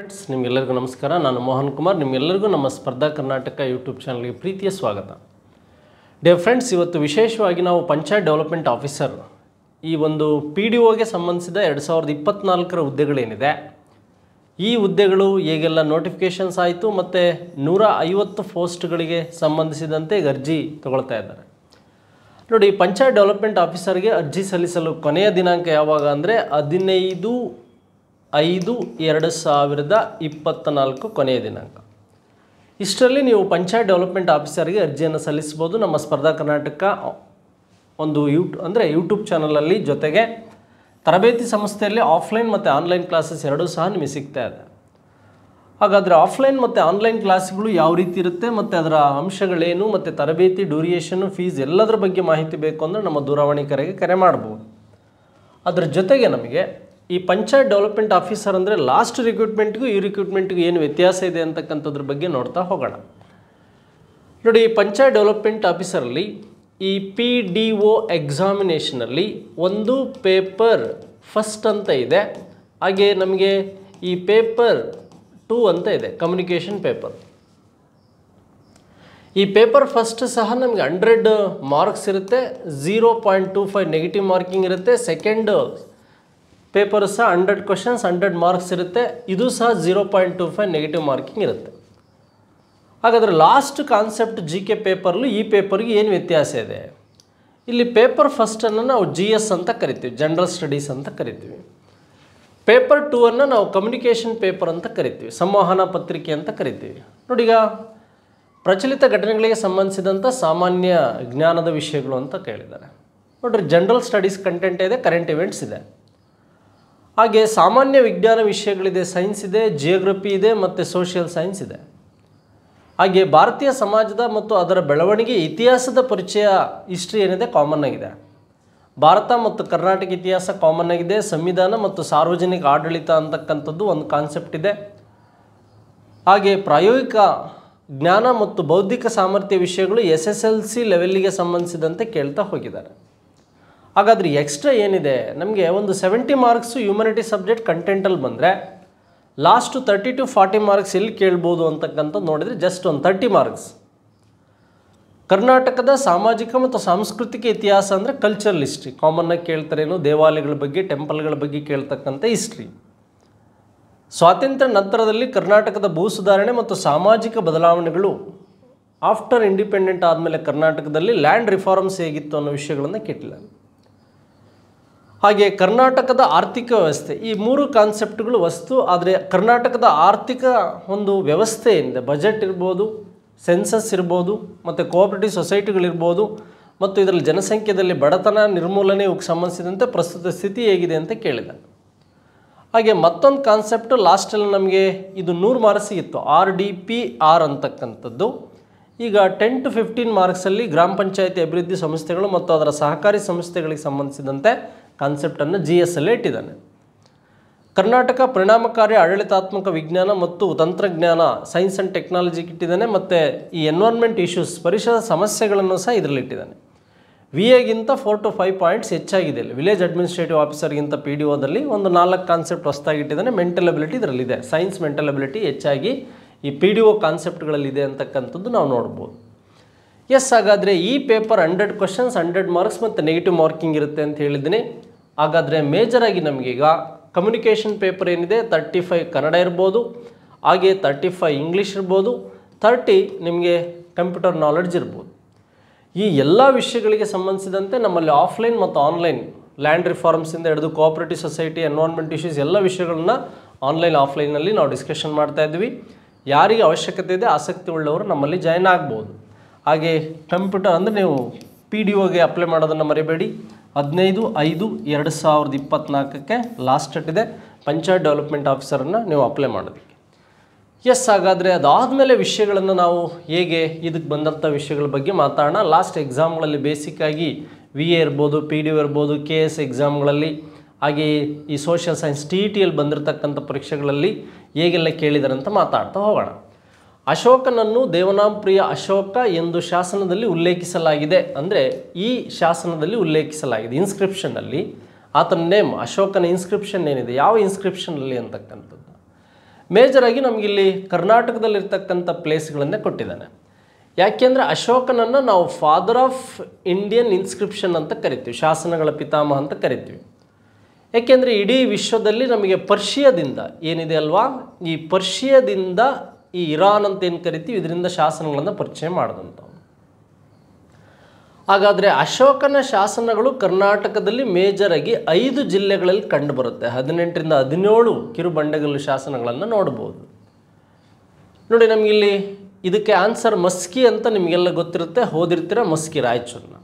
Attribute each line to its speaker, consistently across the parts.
Speaker 1: Friends ನಿಮಗೆಲ್ಲರಿಗೂ ನಮಸ್ಕಾರ. ನಾನು ಮೋಹನ್ ಕುಮಾರ್. ನಿಮಗೆಲ್ಲರಿಗೂ ನಮ್ಮ ಸ್ಪರ್ಧಾ ಕರ್ನಾಟಕ ಯೂಟ್ಯೂಬ್ ಚಾನಲ್ಗೆ ಪ್ರೀತಿಯ ಸ್ವಾಗತ. ಡಿಯರ್ ಫ್ರೆಂಡ್ಸ್, ಇವತ್ತು ವಿಶೇಷವಾಗಿ ನಾವು ಪಂಚಾಯತ್ ಡೆವಲಪ್ಮೆಂಟ್ ಆಫೀಸರ್ ಈ ಒಂದು PDOಗೆ ಸಂಬಂಧಿಸಿದ 2024ರ ಹುದ್ದೆಗಳೇನಿದೆ, ಈ ಹುದ್ದೆಗಳು ಹೇಗೆಲ್ಲ ನೋಟಿಫಿಕೇಷನ್ಸ್ ಆಯಿತು ಮತ್ತು 150 ಪೋಸ್ಟ್ಗಳಿಗೆ ಸಂಬಂಧಿಸಿದಂತೆ ಈಗ ಅರ್ಜಿ ತಗೊಳ್ತಾ ಇದ್ದಾರೆ. ನೋಡಿ, ಪಂಚಾಯತ್ ಡೆವಲಪ್ಮೆಂಟ್ ಆಫೀಸರ್ಗೆ ಅರ್ಜಿ ಸಲ್ಲಿಸಲು ಕೊನೆಯ ದಿನಾಂಕ ಯಾವಾಗ ಅಂದರೆ 15/5/2024 ಕೊನೆಯ ದಿನಾಂಕ. ಇಷ್ಟರಲ್ಲಿ ನೀವು ಪಂಚಾಯತ್ ಡೆವಲಪ್ಮೆಂಟ್ ಆಫೀಸರ್ಗೆ ಅರ್ಜಿಯನ್ನು ಸಲ್ಲಿಸ್ಬೋದು. ನಮ್ಮ ಸ್ಪರ್ಧಾ ಕರ್ನಾಟಕ ಒಂದು ಯೂಟ್ಯೂಬ್ ಚಾನಲಲ್ಲಿ, ಜೊತೆಗೆ ತರಬೇತಿ ಸಂಸ್ಥೆಯಲ್ಲಿ ಆಫ್ಲೈನ್ ಮತ್ತು ಆನ್ಲೈನ್ ಕ್ಲಾಸಸ್ ಎರಡೂ ಸಹ ನಿಮಗೆ ಸಿಗ್ತಾ ಇದೆ. ಹಾಗಾದರೆ ಆಫ್ಲೈನ್ ಮತ್ತು ಆನ್ಲೈನ್ ಕ್ಲಾಸ್ಗಳು ಯಾವ ರೀತಿ ಇರುತ್ತೆ ಮತ್ತು ಅದರ ಅಂಶಗಳೇನು ಮತ್ತು ತರಬೇತಿ ಡ್ಯೂರಿಯೇಷನ್ನು, ಫೀಸ್ ಎಲ್ಲದರ ಬಗ್ಗೆ ಮಾಹಿತಿ ಬೇಕು ಅಂದರೆ ನಮ್ಮ ದೂರವಾಣಿ ಕರೆಗೆ ಕರೆ ಮಾಡ್ಬೋದು. ಅದರ ಜೊತೆಗೆ ನಮಗೆ ಈ ಪಂಚಾಯತ್ ಡೆವಲಪ್ಮೆಂಟ್ ಆಫೀಸರ್ ಅಂದರೆ ಲಾಸ್ಟ್ ರಿಕ್ರೂಟ್ಮೆಂಟ್ಗೂ ಈ ರಿಕ್ರೂಟ್ಮೆಂಟ್ಗೂ ಏನು ವ್ಯತ್ಯಾಸ ಇದೆ ಅಂತಕ್ಕಂಥದ್ರ ಬಗ್ಗೆ ನೋಡ್ತಾ ಹೋಗೋಣ. ನೋಡಿ, ಪಂಚಾಯತ್ ಡೆವಲಪ್ಮೆಂಟ್ ಆಫೀಸರಲ್ಲಿ ಈ PDO ಎಕ್ಸಾಮಿನೇಷನಲ್ಲಿ ಒಂದು ಪೇಪರ್ ಫಸ್ಟ್ ಅಂತ ಇದೆ, ಹಾಗೆ ನಮಗೆ ಈ ಪೇಪರ್ 2 ಅಂತ ಇದೆ, ಕಮ್ಯುನಿಕೇಷನ್ ಪೇಪರ್. ಈ ಪೇಪರ್ ಫಸ್ಟ್ ಸಹ ನಮಗೆ 100 ಮಾರ್ಕ್ಸ್ ಇರುತ್ತೆ, 0.25 ನೆಗೆಟಿವ್ ಮಾರ್ಕಿಂಗ್ ಇರುತ್ತೆ. ಸೆಕೆಂಡ್ ಪೇಪರ್ ಸಹ 100 ಕ್ವಶನ್ಸ್ 100 ಮಾರ್ಕ್ಸ್ ಇರುತ್ತೆ, ಇದು ಸಹ 0.25 ನೆಗೆಟಿವ್ ಮಾರ್ಕಿಂಗ್ ಇರುತ್ತೆ. ಹಾಗಾದರೆ ಲಾಸ್ಟ್ ಕಾನ್ಸೆಪ್ಟ್ GK ಪೇಪರ್ಲು ಈ ಪೇಪರ್ಗೆ ಏನು ವ್ಯತ್ಯಾಸ ಇದೆ? ಇಲ್ಲಿ ಪೇಪರ್ ಫಸ್ಟನ್ನು ನಾವು GS ಅಂತ ಕರಿತೀವಿ, ಜನರಲ್ ಸ್ಟಡೀಸ್ ಅಂತ ಕರಿತೀವಿ. ಪೇಪರ್ 2ಅನ್ನು ನಾವು ಕಮ್ಯುನಿಕೇಷನ್ ಪೇಪರ್ ಅಂತ ಕರಿತೀವಿ, ಸಂವಹನ ಪತ್ರಿಕೆ ಅಂತ ಕರಿತೀವಿ. ನೋಡಿ, ಈಗ ಪ್ರಚಲಿತ ಘಟನೆಗಳಿಗೆ ಸಂಬಂಧಿಸಿದಂಥ ಸಾಮಾನ್ಯ ಜ್ಞಾನದ ವಿಷಯಗಳು ಅಂತ ಕೇಳಿದ್ದಾರೆ. ನೋಡಿರಿ, ಜನರಲ್ ಸ್ಟಡೀಸ್ ಕಂಟೆಂಟ್ ಇದೆ, ಕರೆಂಟ್ ಇವೆಂಟ್ಸ್ ಇದೆ, ಹಾಗೆ ಸಾಮಾನ್ಯ ವಿಜ್ಞಾನ ವಿಷಯಗಳಿದೆ, ಸೈನ್ಸ್ ಇದೆ, ಜಿಯೋಗ್ರಫಿ ಇದೆ ಮತ್ತು ಸೋಷಿಯಲ್ ಸೈನ್ಸ್ ಇದೆ. ಹಾಗೆ ಭಾರತೀಯ ಸಮಾಜದ ಮತ್ತು ಅದರ ಬೆಳವಣಿಗೆ ಇತಿಹಾಸದ ಪರಿಚಯ, ಹಿಸ್ಟ್ರಿ ಏನಿದೆ ಕಾಮನ್ ಆಗಿದೆ. ಭಾರತ ಮತ್ತು ಕರ್ನಾಟಕ ಇತಿಹಾಸ ಕಾಮನ್ ಆಗಿದೆ. ಸಂವಿಧಾನ ಮತ್ತು ಸಾರ್ವಜನಿಕ ಆಡಳಿತ ಅಂತಕ್ಕಂಥದ್ದು ಒಂದು ಕಾನ್ಸೆಪ್ಟ್ ಇದೆ. ಹಾಗೆ ಪ್ರಾಯೋಗಿಕ ಜ್ಞಾನ ಮತ್ತು ಬೌದ್ಧಿಕ ಸಾಮರ್ಥ್ಯ ವಿಷಯಗಳು SSLC ಲೆವೆಲ್ಲಿಗೆ ಸಂಬಂಧಿಸಿದಂತೆ ಕೇಳ್ತಾ ಹೋಗಿದ್ದಾರೆ. ಹಾಗಾದರೆ ಎಕ್ಸ್ಟ್ರಾ ಏನಿದೆ ನಮಗೆ, ಒಂದು 70 ಮಾರ್ಕ್ಸು ಹ್ಯೂಮನಿಟಿ ಸಬ್ಜೆಕ್ಟ್ ಕಂಟೆಂಟಲ್ಲಿ ಬಂದರೆ ಲಾಸ್ಟು 30 to 40 ಮಾರ್ಕ್ಸ್ ಎಲ್ಲಿ ಕೇಳ್ಬೋದು ಅಂತಕ್ಕಂಥದ್ದು ನೋಡಿದರೆ ಜಸ್ಟ್ ಒಂದು 30 ಮಾರ್ಕ್ಸ್ ಕರ್ನಾಟಕದ ಸಾಮಾಜಿಕ ಮತ್ತು ಸಾಂಸ್ಕೃತಿಕ ಇತಿಹಾಸ ಅಂದರೆ ಕಲ್ಚರಲ್ ಹಿಸ್ಟ್ರಿ ಕಾಮನ್ನಾಗಿ ಕೇಳ್ತಾರೇನು, ದೇವಾಲಯಗಳ ಬಗ್ಗೆ, ಟೆಂಪಲ್ಗಳ ಬಗ್ಗೆ ಕೇಳ್ತಕ್ಕಂಥ ಹಿಸ್ಟ್ರಿ. ಸ್ವಾತಂತ್ರ್ಯ ನಂತರದಲ್ಲಿ ಕರ್ನಾಟಕದ ಭೂ ಸುಧಾರಣೆ ಮತ್ತು ಸಾಮಾಜಿಕ ಬದಲಾವಣೆಗಳು, ಆಫ್ಟರ್ ಇಂಡಿಪೆಂಡೆಂಟ್ ಆದಮೇಲೆ ಕರ್ನಾಟಕದಲ್ಲಿ ಲ್ಯಾಂಡ್ ರಿಫಾರ್ಮ್ಸ್ ಹೇಗಿತ್ತು ಅನ್ನೋ ವಿಷಯಗಳನ್ನು ಕೇಳಿಲ್ಲ. ಹಾಗೆ ಕರ್ನಾಟಕದ ಆರ್ಥಿಕ ವ್ಯವಸ್ಥೆ, ಈ 3 ಕಾನ್ಸೆಪ್ಟ್ಗಳು ವಸ್ತು. ಆದರೆ ಕರ್ನಾಟಕದ ಆರ್ಥಿಕ ಒಂದು ವ್ಯವಸ್ಥೆ ಏನಿದೆ, ಬಜೆಟ್ ಇರ್ಬೋದು, ಸೆನ್ಸಸ್ ಇರ್ಬೋದು ಮತ್ತು ಕೋಆಪರೇಟಿವ್ ಸೊಸೈಟಿಗಳಿರ್ಬೋದು, ಮತ್ತು ಇದರಲ್ಲಿ ಜನಸಂಖ್ಯೆಯಲ್ಲಿ ಬಡತನ ನಿರ್ಮೂಲನೆ ಇವಕ್ಕೆ ಸಂಬಂಧಿಸಿದಂತೆ ಪ್ರಸ್ತುತ ಸ್ಥಿತಿ ಹೇಗಿದೆ ಅಂತ ಕೇಳಿದೆ. ಹಾಗೆ ಮತ್ತೊಂದು ಕಾನ್ಸೆಪ್ಟು ಲಾಸ್ಟಲ್ಲಿ ನಮಗೆ ಇದು 100 ಮಾರ್ಕ್ಸ್ ಇತ್ತು, RDPR ಅಂತಕ್ಕಂಥದ್ದು. ಈಗ 10 to 15 ಮಾರ್ಕ್ಸಲ್ಲಿ ಗ್ರಾಮ ಪಂಚಾಯತಿ ಅಭಿವೃದ್ಧಿ ಸಂಸ್ಥೆಗಳು ಮತ್ತು ಅದರ ಸಹಕಾರಿ ಸಂಸ್ಥೆಗಳಿಗೆ ಸಂಬಂಧಿಸಿದಂತೆ ಕಾನ್ಸೆಪ್ಟನ್ನು GSಲ್ಲೇ ಇಟ್ಟಿದ್ದಾನೆ. ಕರ್ನಾಟಕ ಪರಿಣಾಮಕಾರಿ ಆಡಳಿತಾತ್ಮಕ ವಿಜ್ಞಾನ ಮತ್ತು ತಂತ್ರಜ್ಞಾನ, ಸೈನ್ಸ್ ಆ್ಯಂಡ್ ಟೆಕ್ನಾಲಜಿಗೆ ಇಟ್ಟಿದ್ದಾನೆ. ಮತ್ತು ಈ ಎನ್ವೈರ್ನ್ಮೆಂಟ್ ಇಶ್ಯೂಸ್, ಪರಿಸರ ಸಮಸ್ಯೆಗಳನ್ನು ಸಹ ಇದರಲ್ಲಿ ಇಟ್ಟಿದ್ದಾನೆ. VAಗಿಂತ 4 to 5 ಪಾಯಿಂಟ್ಸ್ ಹೆಚ್ಚಾಗಿದೆ. ವಿಲೇಜ್ ಅಡ್ಮಿನಿಸ್ಟ್ರೇಟಿವ್ ಆಫೀಸರ್ಗಿಂತ PDOದಲ್ಲಿ ಒಂದು 4 ಕಾನ್ಸೆಪ್ಟ್ ಹೊಸದಾಗಿ ಇಟ್ಟಿದ್ದಾನೆ. ಮೆಂಟಲ್ ಅಬಿಲಿಟಿ ಇದರಲ್ಲಿದೆ, ಸೈನ್ಸ್ ಮೆಂಟಲ್ ಅಬಿಲಿಟಿ ಹೆಚ್ಚಾಗಿ ಈ PDO ಕಾನ್ಸೆಪ್ಟ್ಗಳಲ್ಲಿದೆ ಅಂತಕ್ಕಂಥದ್ದು ನಾವು ನೋಡ್ಬೋದು. ಹಾಗಾದರೆ ಈ ಪೇಪರ್ 100 ಕ್ವಶನ್ಸ್ 100 ಮಾರ್ಕ್ಸ್ ಮತ್ತು ನೆಗೆಟಿವ್ ಮಾರ್ಕಿಂಗ್ ಇರುತ್ತೆ ಅಂತ ಹೇಳಿದ್ದೀನಿ. ಹಾಗಾದರೆ ಮೇಜರಾಗಿ ನಮಗೀಗ ಕಮ್ಯುನಿಕೇಷನ್ ಪೇಪರ್ ಏನಿದೆ 35 ಕನ್ನಡ ಇರ್ಬೋದು, ಹಾಗೆ 35 ಇಂಗ್ಲೀಷ್ ಇರ್ಬೋದು, 30 ನಿಮಗೆ ಕಂಪ್ಯೂಟರ್ ನಾಲೆಡ್ಜ್ ಇರ್ಬೋದು. ಈ ಎಲ್ಲ ವಿಷಯಗಳಿಗೆ ಸಂಬಂಧಿಸಿದಂತೆ ನಮ್ಮಲ್ಲಿ ಆಫ್ಲೈನ್ ಮತ್ತು ಆನ್ಲೈನ್, ಲ್ಯಾಂಡ್ ರಿಫಾರ್ಮ್ಸಿಂದ ಹಿಡಿದು ಕೋಆಪರೇಟಿವ್ ಸೊಸೈಟಿ, ಎನ್ವೈರ್ನ್ಮೆಂಟ್ ಇಶ್ಯೂಸ್ ಎಲ್ಲ ವಿಷಯಗಳನ್ನ ಆನ್ಲೈನ್ ಆಫ್ಲೈನಲ್ಲಿ ನಾವು ಡಿಸ್ಕಷನ್ ಮಾಡ್ತಾ ಇದ್ವಿ. ಯಾರಿಗೆ ಅವಶ್ಯಕತೆ ಇದೆ, ಆಸಕ್ತಿ ಉಳ್ಳವರು ನಮ್ಮಲ್ಲಿ ಜಾಯ್ನ್ ಆಗ್ಬೋದು. ಹಾಗೆ ಕಂಪ್ಯೂಟರ್ ಅಂದರೆ ನೀವು PDOಗೆ ಅಪ್ಲೈ ಮಾಡೋದನ್ನು ಮರಿಬೇಡಿ. 15/5/2024 ಲಾಸ್ಟ್ ಡೇಟ್ ಇದೆ ಪಂಚಾಯತ್ ಡೆವಲಪ್ಮೆಂಟ್ ಆಫೀಸರನ್ನು ನೀವು ಅಪ್ಲೈ ಮಾಡೋದಕ್ಕೆ. ಹಾಗಾದರೆ ಅದಾದಮೇಲೆ ವಿಷಯಗಳನ್ನು ನಾವು ಹೇಗೆ ಇದಕ್ಕೆ ಬಂದಂಥ ವಿಷಯಗಳ ಬಗ್ಗೆ ಮಾತಾಡೋಣ. ಲಾಸ್ಟ್ ಎಕ್ಸಾಮ್ಗಳಲ್ಲಿ ಬೇಸಿಕ್ಕಾಗಿ VA ಇರ್ಬೋದು, PDO ಇರ್ಬೋದು, KS ಎಕ್ಸಾಮ್ಗಳಲ್ಲಿ, ಹಾಗೆ ಈ ಸೋಷಿಯಲ್ ಸೈನ್ಸ್ TETಯಲ್ಲಿ ಬಂದಿರತಕ್ಕಂಥ ಪರೀಕ್ಷೆಗಳಲ್ಲಿ ಹೇಗೆಲ್ಲ ಕೇಳಿದ್ದಾರೆ ಅಂತ ಮಾತಾಡ್ತಾ ಹೋಗೋಣ. ಅಶೋಕನನ್ನು ದೇವನಾಂಪ್ರಿಯ ಅಶೋಕ ಎಂದು ಶಾಸನದಲ್ಲಿ ಉಲ್ಲೇಖಿಸಲಾಗಿದೆ. ಅಂದರೆ ಈ ಶಾಸನದಲ್ಲಿ ಉಲ್ಲೇಖಿಸಲಾಗಿದೆ, ಇನ್ಸ್ಕ್ರಿಪ್ಷನ್ನಲ್ಲಿ ಆತನ ನೇಮ್, ಅಶೋಕನ ಇನ್ಸ್ಕ್ರಿಪ್ಷನ್ ಏನಿದೆ, ಯಾವ ಇನ್ಸ್ಕ್ರಿಪ್ಷನಲ್ಲಿ ಅಂತಕ್ಕಂಥದ್ದು. ಮೇಜರಾಗಿ ನಮಗಿಲ್ಲಿ ಕರ್ನಾಟಕದಲ್ಲಿರ್ತಕ್ಕಂಥ ಪ್ಲೇಸ್ಗಳನ್ನೇ ಕೊಟ್ಟಿದ್ದಾನೆ. ಯಾಕೆಂದರೆ ಅಶೋಕನನ್ನು ನಾವು ಫಾದರ್ ಆಫ್ ಇಂಡಿಯನ್ ಇನ್ಸ್ಕ್ರಿಪ್ಷನ್ ಅಂತ ಕರಿತೀವಿ, ಶಾಸನಗಳ ಪಿತಾಮಹ ಅಂತ ಕರಿತೀವಿ. ಯಾಕೆಂದರೆ ಇಡೀ ವಿಶ್ವದಲ್ಲಿ ನಮಗೆ ಪರ್ಷಿಯಾದಿಂದ ಏನಿದೆ ಅಲ್ವಾ, ಈ ಪರ್ಷಿಯಾದಿಂದ ಈ ಇರಾನ್ ಅಂತ ಏನು ಕರಿತೀವಿ, ಇದರಿಂದ ಶಾಸನಗಳನ್ನು ಪರಿಚಯ ಮಾಡಿದಂಥವು. ಹಾಗಾದರೆ ಅಶೋಕನ ಶಾಸನಗಳು ಕರ್ನಾಟಕದಲ್ಲಿ ಮೇಜರಾಗಿ 5 ಜಿಲ್ಲೆಗಳಲ್ಲಿ ಕಂಡುಬರುತ್ತೆ. 18ರಿಂದ 17 ಕಿರುಬಂಡೆಗಲ್ಲು ಶಾಸನಗಳನ್ನು ನೋಡ್ಬೋದು. ನೋಡಿ, ನಮಗಿಲ್ಲಿ ಇದಕ್ಕೆ ಆನ್ಸರ್ ಮಸ್ಕಿ ಅಂತ ನಿಮಗೆಲ್ಲ ಗೊತ್ತಿರುತ್ತೆ, ಓದಿರ್ತೀರ ಮಸ್ಕಿ ರಾಯಚೂರಿನ.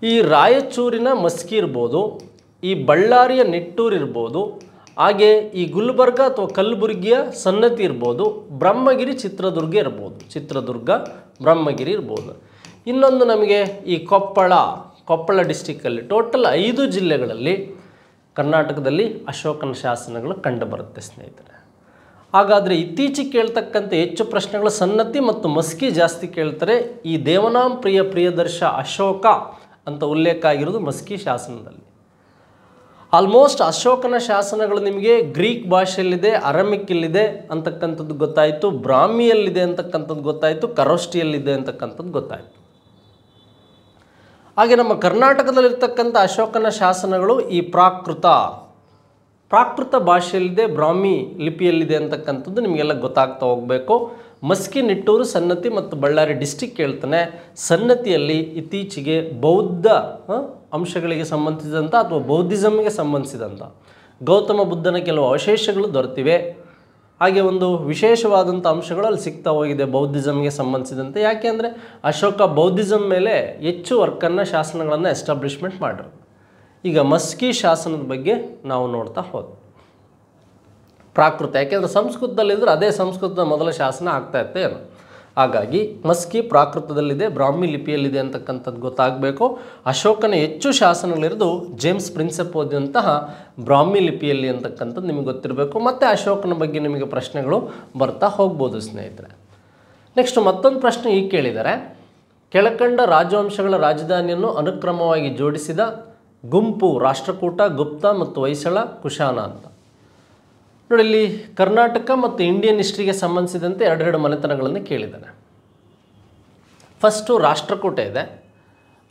Speaker 1: ಈ ರಾಯಚೂರಿನ ಮಸ್ಕಿ ಇರ್ಬೋದು, ಈ ಬಳ್ಳಾರಿಯ ನಿಟ್ಟೂರು ಇರ್ಬೋದು, ಹಾಗೆ ಈ ಗುಲ್ಬರ್ಗ ಅಥವಾ ಕಲಬುರಗಿಯ ಸನ್ನತಿ ಇರ್ಬೋದು, ಬ್ರಹ್ಮಗಿರಿ ಚಿತ್ರದುರ್ಗ ಇರ್ಬೋದು, ಚಿತ್ರದುರ್ಗ ಬ್ರಹ್ಮಗಿರಿ ಇರ್ಬೋದು. ಇನ್ನೊಂದು ನಮಗೆ ಈ ಕೊಪ್ಪಳ ಡಿಸ್ಟಿಕ್ಕಲ್ಲಿ ಟೋಟಲ್ 5 ಜಿಲ್ಲೆಗಳಲ್ಲಿ ಕರ್ನಾಟಕದಲ್ಲಿ ಅಶೋಕನ ಶಾಸನಗಳು ಕಂಡುಬರುತ್ತೆ ಸ್ನೇಹಿತರೆ. ಹಾಗಾದರೆ ಇತ್ತೀಚೆಗೆ ಕೇಳ್ತಕ್ಕಂಥ ಹೆಚ್ಚು ಪ್ರಶ್ನೆಗಳು ಸನ್ನತಿ ಮತ್ತು ಮಸ್ಕಿ ಜಾಸ್ತಿ ಕೇಳ್ತಾರೆ. ಈ ದೇವನಾಂ ಪ್ರಿಯದರ್ಶ ಅಶೋಕ ಅಂತ ಉಲ್ಲೇಖ ಆಗಿರೋದು ಮಸ್ಕಿ ಶಾಸನದಲ್ಲಿ. ಆಲ್ಮೋಸ್ಟ್ ಅಶೋಕನ ಶಾಸನಗಳು ನಿಮಗೆ ಗ್ರೀಕ್ ಭಾಷೆಯಲ್ಲಿದೆ, ಅರಮಿಕ್ಕಲ್ಲಿದೆ ಅಂತಕ್ಕಂಥದ್ದು ಗೊತ್ತಾಯಿತು, ಬ್ರಾಹ್ಮಿಯಲ್ಲಿದೆ ಅಂತಕ್ಕಂಥದ್ದು ಗೊತ್ತಾಯಿತು, ಕರೋಷ್ಟಿಯಲ್ಲಿದೆ ಅಂತಕ್ಕಂಥದ್ದು ಗೊತ್ತಾಯಿತು. ಹಾಗೆ ನಮ್ಮ ಕರ್ನಾಟಕದಲ್ಲಿರ್ತಕ್ಕಂಥ ಅಶೋಕನ ಶಾಸನಗಳು ಈ ಪ್ರಾಕೃತ ಭಾಷೆಯಲ್ಲಿದೆ, ಬ್ರಾಹ್ಮಿ ಲಿಪಿಯಲ್ಲಿದೆ ಅಂತಕ್ಕಂಥದ್ದು ನಿಮಗೆಲ್ಲ ಗೊತ್ತಾಗ್ತಾ ಹೋಗಬೇಕು. ಮಸ್ಕಿ, ನಿಟ್ಟೂರು, ಸನ್ನತಿ ಮತ್ತು ಬಳ್ಳಾರಿ ಡಿಸ್ಟಿಕ್ ಹೇಳ್ತಾನೆ. ಸನ್ನತಿಯಲ್ಲಿ ಇತ್ತೀಚೆಗೆ ಬೌದ್ಧ ಅಂಶಗಳಿಗೆ ಸಂಬಂಧಿಸಿದಂಥ ಅಥವಾ ಬೌದ್ಧಿಸಮ್ಗೆ ಸಂಬಂಧಿಸಿದಂಥ ಗೌತಮ ಬುದ್ಧನ ಕೆಲವು ಅವಶೇಷಗಳು ದೊರೆತಿವೆ. ಹಾಗೆ ಒಂದು ವಿಶೇಷವಾದಂಥ ಅಂಶಗಳು ಅಲ್ಲಿ ಸಿಗ್ತಾ ಹೋಗಿದೆ ಬೌದ್ಧಿಸಮ್ಗೆ ಸಂಬಂಧಿಸಿದಂತೆ. ಯಾಕೆ ಅಂದರೆ ಅಶೋಕ ಬೌದ್ಧಿಸಮ್ ಮೇಲೆ ಹೆಚ್ಚು ವರ್ಕನ್ನು ಶಾಸನಗಳನ್ನು ಎಸ್ಟಾಬ್ಲಿಷ್ಮೆಂಟ್ ಮಾಡಿರು. ಈಗ ಮಸ್ಕಿ ಶಾಸನದ ಬಗ್ಗೆ ನಾವು ನೋಡ್ತಾ ಹೋದ್ವಿ. ಪ್ರಾಕೃತ, ಯಾಕೆಂದರೆ ಸಂಸ್ಕೃತದಲ್ಲಿದ್ದರೆ ಅದೇ ಸಂಸ್ಕೃತದ ಮೊದಲ ಶಾಸನ ಆಗ್ತಾ ಇತ್ತೆ ಏನು. ಹಾಗಾಗಿ ಮಸ್ಕಿ ಪ್ರಾಕೃತದಲ್ಲಿದೆ, ಬ್ರಾಹ್ಮಿ ಲಿಪಿಯಲ್ಲಿದೆ ಅಂತಕ್ಕಂಥದ್ದು ಗೊತ್ತಾಗಬೇಕು. ಅಶೋಕನ ಹೆಚ್ಚು ಶಾಸನಗಳಿರೋದು ಜೇಮ್ಸ್ ಪ್ರಿನ್ಸೆಪ್ ಓದಿದಂತಹ ಬ್ರಾಹ್ಮಿ ಲಿಪಿಯಲ್ಲಿ ಅಂತಕ್ಕಂಥದ್ದು ನಿಮಗೆ ಗೊತ್ತಿರಬೇಕು. ಮತ್ತು ಅಶೋಕನ ಬಗ್ಗೆ ನಿಮಗೆ ಪ್ರಶ್ನೆಗಳು ಬರ್ತಾ ಹೋಗ್ಬೋದು ಸ್ನೇಹಿತರೆ. ನೆಕ್ಸ್ಟ್ ಮತ್ತೊಂದು ಪ್ರಶ್ನೆ ಈಗ ಕೇಳಿದ್ದಾರೆ, ಕೆಳಕಂಡ ರಾಜವಂಶಗಳ ರಾಜಧಾನಿಯನ್ನು ಅನುಕ್ರಮವಾಗಿ ಜೋಡಿಸಿದ ಗುಂಪು ರಾಷ್ಟ್ರಕೂಟ, ಗುಪ್ತ ಮತ್ತು ಹೊಯ್ಸಳ, ಕುಶಾನ ಅಂತ. ನೋಡಿ, ಇಲ್ಲಿ ಕರ್ನಾಟಕ ಮತ್ತು ಇಂಡಿಯನ್ ಹಿಸ್ಟ್ರಿಗೆ ಸಂಬಂಧಿಸಿದಂತೆ 2 ಮನೆತನಗಳನ್ನು ಕೇಳಿದ್ದಾನೆ. ಫಸ್ಟು ರಾಷ್ಟ್ರಕೂಟ ಇದೆ.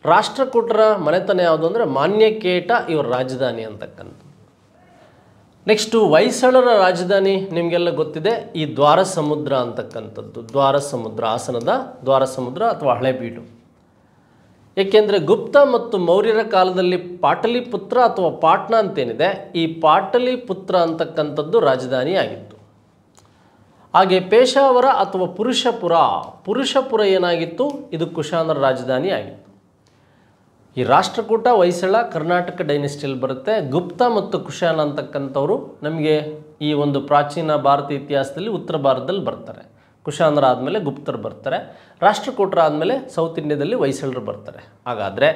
Speaker 1: ರಾಷ್ಟ್ರಕೂಟರ ಮನೆತನ ಯಾವುದು ಅಂದರೆ ಮಾನ್ಯಕೇಟ ಇವರ ರಾಜಧಾನಿ ಅಂತಕ್ಕಂಥದ್ದು. ನೆಕ್ಸ್ಟು ಹೊಯ್ಸಳರ ರಾಜಧಾನಿ ನಿಮಗೆಲ್ಲ ಗೊತ್ತಿದೆ, ಈ ದ್ವಾರಸಮುದ್ರ ಅಂತಕ್ಕಂಥದ್ದು. ದ್ವಾರಸಮುದ್ರ, ಹಾಸನದ ದ್ವಾರಸಮುದ್ರ ಅಥವಾ ಹಳೆಬೀಡು. ಏಕೆಂದರೆ ಗುಪ್ತ ಮತ್ತು ಮೌರ್ಯರ ಕಾಲದಲ್ಲಿ ಪಾಟಲಿಪುತ್ರ ಅಥವಾ ಪಾಟ್ನಾ ಅಂತೇನಿದೆ, ಈ ಪಾಟಲಿಪುತ್ರ ಅಂತಕ್ಕಂಥದ್ದು ರಾಜಧಾನಿ ಆಗಿತ್ತು. ಹಾಗೆ ಪೇಶಾವರ ಅಥವಾ ಪುರುಷಪುರ ಏನಾಗಿತ್ತು, ಇದು ಕುಶಾನರ ರಾಜಧಾನಿ ಆಗಿತ್ತು. ಈ ರಾಷ್ಟ್ರಕೂಟ, ಹೊಯ್ಸಳ ಕರ್ನಾಟಕ ಡೈನೆಸ್ಟಿಯಲ್ಲಿ ಬರುತ್ತೆ. ಗುಪ್ತ ಮತ್ತು ಕುಶಾನ ಅಂತಕ್ಕಂಥವ್ರು ನಮಗೆ ಈ ಒಂದು ಪ್ರಾಚೀನ ಭಾರತ ಇತಿಹಾಸದಲ್ಲಿ ಉತ್ತರ ಭಾರತದಲ್ಲಿ ಬರ್ತಾರೆ. ಕುಶಾನರಾದಮೇಲೆ ಗುಪ್ತರು ಬರ್ತಾರೆ, ರಾಷ್ಟ್ರಕೂಟರಾದಮೇಲೆ ಸೌತ್ ಇಂಡಿಯಾದಲ್ಲಿ ಹೊಯ್ಸಳರು ಬರ್ತಾರೆ. ಹಾಗಾದರೆ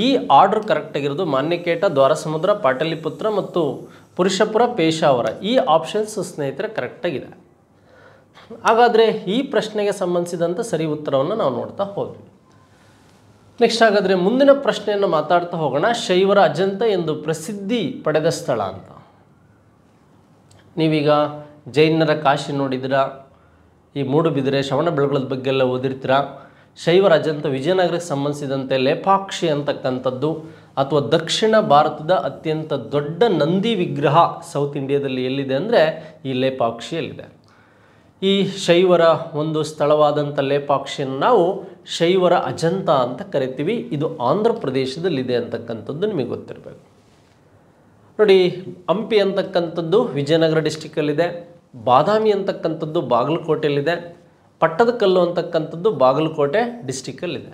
Speaker 1: ಈ ಆರ್ಡರ್ ಕರೆಕ್ಟಾಗಿರೋದು ಮಾನ್ಯಕೇಟ, ದ್ವಾರಸಮುದ್ರ, ಪಾಟಲಿಪುತ್ರ ಮತ್ತು ಪುರುಷಪುರ, ಪೇಶಾವರ. ಈ ಆಪ್ಷನ್ಸ್ ಸ್ನೇಹಿತರೆ ಕರೆಕ್ಟಾಗಿದೆ. ಹಾಗಾದರೆ ಈ ಪ್ರಶ್ನೆಗೆ ಸಂಬಂಧಿಸಿದಂಥ ಸರಿ ಉತ್ತರವನ್ನು ನಾವು ನೋಡ್ತಾ ಹೋದ್ವಿ. ನೆಕ್ಸ್ಟ್ ಹಾಗಾದರೆ ಮುಂದಿನ ಪ್ರಶ್ನೆಯನ್ನು ಮಾತಾಡ್ತಾ ಹೋಗೋಣ. ಶೈವರ ಅಜಂತ ಎಂದು ಪ್ರಸಿದ್ಧಿ ಪಡೆದ ಸ್ಥಳ ಅಂತ. ನೀವೀಗ ಜೈನರ ಕಾಶಿ ನೋಡಿದಿರಾ, ಈ ಮೂಡುಬಿದಿರೆ, ಶ್ರವಣಬೆಳಗೊಳದ ಬಗ್ಗೆ ಎಲ್ಲ ಓದಿರ್ತೀರ. ಶೈವರ ಅಜಂತ ವಿಜಯನಗರಕ್ಕೆ ಸಂಬಂಧಿಸಿದಂತೆ ಲೇಪಾಕ್ಷಿ ಅಂತಕ್ಕಂಥದ್ದು ಅಥವಾ ದಕ್ಷಿಣ ಭಾರತದ ಅತ್ಯಂತ ದೊಡ್ಡ ನಂದಿ ವಿಗ್ರಹ ಸೌತ್ ಇಂಡಿಯಾದಲ್ಲಿ ಎಲ್ಲಿದೆ ಅಂದರೆ ಈ ಲೇಪಾಕ್ಷಿಯಲ್ಲಿದೆ. ಈ ಶೈವರ ಒಂದು ಸ್ಥಳವಾದಂಥ ಲೇಪಾಕ್ಷಿಯನ್ನು ನಾವು ಶೈವರ ಅಜಂತ ಅಂತ ಕರಿತೀವಿ. ಇದು ಆಂಧ್ರ ಪ್ರದೇಶದಲ್ಲಿದೆ ಅಂತಕ್ಕಂಥದ್ದು ನಿಮಗೆ ಗೊತ್ತಿರಬೇಕು. ನೋಡಿ, ಹಂಪಿ ಅಂತಕ್ಕಂಥದ್ದು ವಿಜಯನಗರ ಡಿಸ್ಟಿಕ್ಕಲ್ಲಿದೆ, ಬಾದಾಮಿ ಅಂತಕ್ಕಂಥದ್ದು ಬಾಗಲಕೋಟೆಯಲ್ಲಿದೆ, ಪಟ್ಟದಕಲ್ಲು ಅಂತಕ್ಕಂಥದ್ದು ಬಾಗಲಕೋಟೆ ಡಿಸ್ಟಿಕ್ಕಲ್ಲಿದೆ.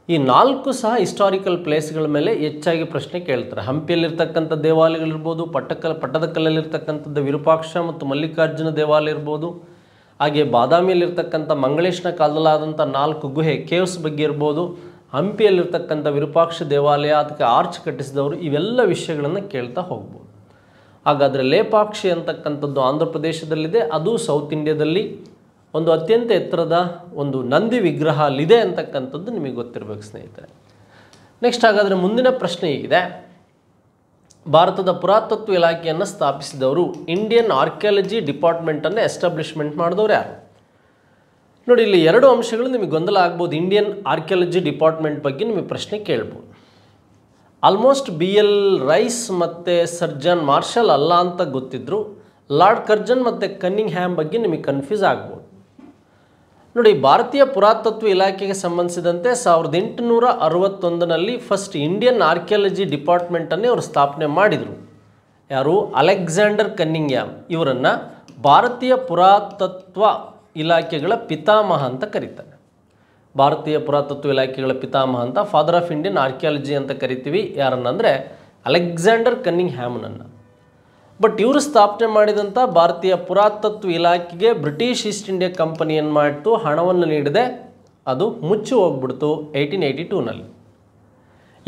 Speaker 1: ಈ 4 ಸಹ ಹಿಸ್ಟಾರಿಕಲ್ ಪ್ಲೇಸ್ಗಳ ಮೇಲೆ ಹೆಚ್ಚಾಗಿ ಪ್ರಶ್ನೆ ಕೇಳ್ತಾರೆ. ಹಂಪಿಯಲ್ಲಿರ್ತಕ್ಕಂಥ ದೇವಾಲಯಗಳಿರ್ಬೋದು, ಪಟ್ಟದಕಲ್ಲಲ್ಲಿರ್ತಕ್ಕಂಥದ್ದು ವಿರೂಪಾಕ್ಷ ಮತ್ತು ಮಲ್ಲಿಕಾರ್ಜುನ ದೇವಾಲಯ ಇರ್ಬೋದು, ಹಾಗೆ ಬಾದಾಮಿಯಲ್ಲಿರ್ತಕ್ಕಂಥ ಮಂಗಳೇಶನ ಕಾಲದಲ್ಲಾದಂಥ 4 ಗುಹೆ ಕೇವ್ಸ್ ಬಗ್ಗೆ ಇರ್ಬೋದು, ಹಂಪಿಯಲ್ಲಿರ್ತಕ್ಕಂಥ ವಿರೂಪಾಕ್ಷ ದೇವಾಲಯ, ಅದಕ್ಕೆ ಆರ್ಚ್ ಕಟ್ಟಿಸಿದವರು, ಇವೆಲ್ಲ ವಿಷಯಗಳನ್ನು ಕೇಳ್ತಾ ಹೋಗ್ಬೋದು. ಹಾಗಾದರೆ ಲೇಪಾಕ್ಷಿ ಅಂತಕ್ಕಂಥದ್ದು ಆಂಧ್ರ ಪ್ರದೇಶದಲ್ಲಿದೆ. ಅದು ಸೌತ್ ಇಂಡಿಯಾದಲ್ಲಿ ಒಂದು ಅತ್ಯಂತ ಎತ್ತರದ ಒಂದು ನಂದಿ ವಿಗ್ರಹ ಅಲ್ಲಿದೆ ಅಂತಕ್ಕಂಥದ್ದು ನಿಮಗೆ ಗೊತ್ತಿರಬೇಕು ಸ್ನೇಹಿತರೆ. ನೆಕ್ಸ್ಟ್ ಹಾಗಾದರೆ ಮುಂದಿನ ಪ್ರಶ್ನೆ ಹೀಗಿದೆ, ಭಾರತದ ಪುರಾತತ್ವ ಇಲಾಖೆಯನ್ನು ಸ್ಥಾಪಿಸಿದವರು, ಇಂಡಿಯನ್ ಆರ್ಕಿಯಾಲಜಿ ಡಿಪಾರ್ಟ್ಮೆಂಟನ್ನು ಎಸ್ಟಾಬ್ಲಿಷ್ಮೆಂಟ್ ಮಾಡಿದವರು ಯಾರು? ನೋಡಿ, ಇಲ್ಲಿ ಎರಡು ಅಂಶಗಳು ನಿಮಗೆ ಗೊಂದಲ ಆಗ್ಬೋದು. ಇಂಡಿಯನ್ ಆರ್ಕಿಯಾಲಜಿ ಡಿಪಾರ್ಟ್ಮೆಂಟ್ ಬಗ್ಗೆ ನಿಮಗೆ ಪ್ರಶ್ನೆ ಕೇಳ್ಬೋದು. ಆಲ್ಮೋಸ್ಟ್ BL ರೈಸ್ ಮತ್ತು ಸರ್ ಜಾನ್ ಮಾರ್ಷಲ್ ಅಲ್ಲ ಅಂತ ಗೊತ್ತಿದ್ರು, ಲಾರ್ಡ್ ಕರ್ಜನ್ ಮತ್ತು ಕನ್ನಿಂಗ್ ಹ್ಯಾಮ್ ಬಗ್ಗೆ ನಿಮಗೆ ಕನ್ಫ್ಯೂಸ್ ಆಗ್ಬೋದು. ನೋಡಿ, ಭಾರತೀಯ ಪುರಾತತ್ವ ಇಲಾಖೆಗೆ ಸಂಬಂಧಿಸಿದಂತೆ 1861ನಲ್ಲಿ ಫಸ್ಟ್ ಇಂಡಿಯನ್ ಆರ್ಕಿಯಾಲಜಿ ಡಿಪಾರ್ಟ್ಮೆಂಟನ್ನೇ ಅವರು ಸ್ಥಾಪನೆ ಮಾಡಿದರು. ಯಾರು? Alexander Cunningham. ಇವರನ್ನು ಭಾರತೀಯ ಪುರಾತತ್ವ ಇಲಾಖೆಗಳ ಪಿತಾಮಹ ಅಂತ ಕರೀತಾರೆ. ಭಾರತೀಯ ಪುರಾತತ್ವ ಇಲಾಖೆಗಳ ಪಿತಾಮಹ ಅಂತ, ಫಾದರ್ ಆಫ್ ಇಂಡಿಯನ್ ಆರ್ಕಿಯಾಲಜಿ ಅಂತ ಕರಿತೀವಿ. ಯಾರನ್ನಂದರೆ ಅಲೆಕ್ಸಾಂಡರ್ ಕನ್ನಿಂಗ್ ಹ್ಯಾಮ್ನನ್ನು. ಬಟ್ ಇವರು ಸ್ಥಾಪನೆ ಮಾಡಿದಂಥ ಭಾರತೀಯ ಪುರಾತತ್ವ ಇಲಾಖೆಗೆ ಬ್ರಿಟಿಷ್ ಈಸ್ಟ್ ಇಂಡಿಯಾ ಕಂಪನಿ ಏನು ಮಾಡಿತು? ಹಣವನ್ನು ನೀಡಿದೆ. ಅದು ಮುಚ್ಚಿ ಹೋಗ್ಬಿಡ್ತು 1882ನಲ್ಲಿ.